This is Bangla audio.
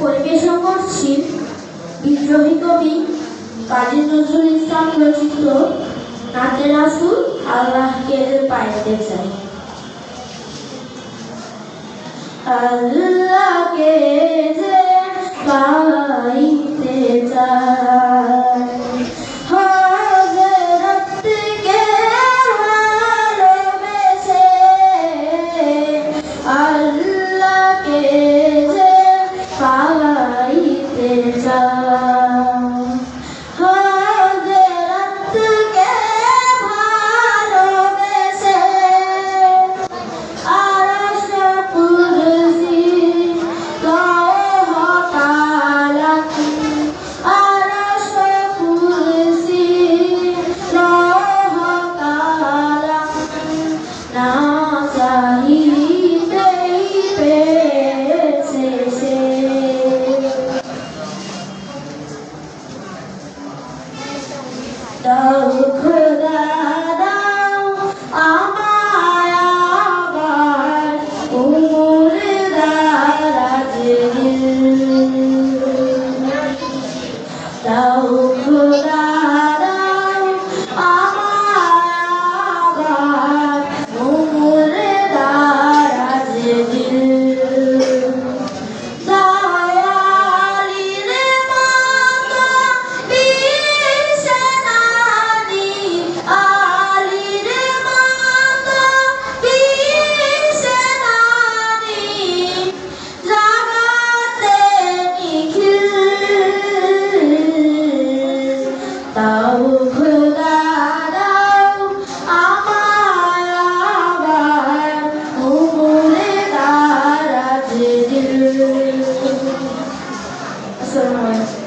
পরিবেশন করছি বিদ্রোহী কবি কাজী নজরুল ইসলাম রচিত নাতে রাসূল আল্লাহকে পাইতে চাই। আল্লাহকে যে পাইতে চাই, হযরতকে ভালোবেসে আল্লাহকে যে পাইতে চাই, হযরতকে ভালোবেসে আরশ কুরসি লৌহ কালাম, আরশ কুরসি লৌহ কালাম না চাহিতেই পেয়েছে সে। দাও খোদা দাও আমায় আবার উমর দারাজ দিল, দাও খোদা দাও আমায় আবার উমর দারাজ দিল। দাও খোদা দাও আমায় আবার উমরে দারাজ দিল। আসসালামু আলাইকুম।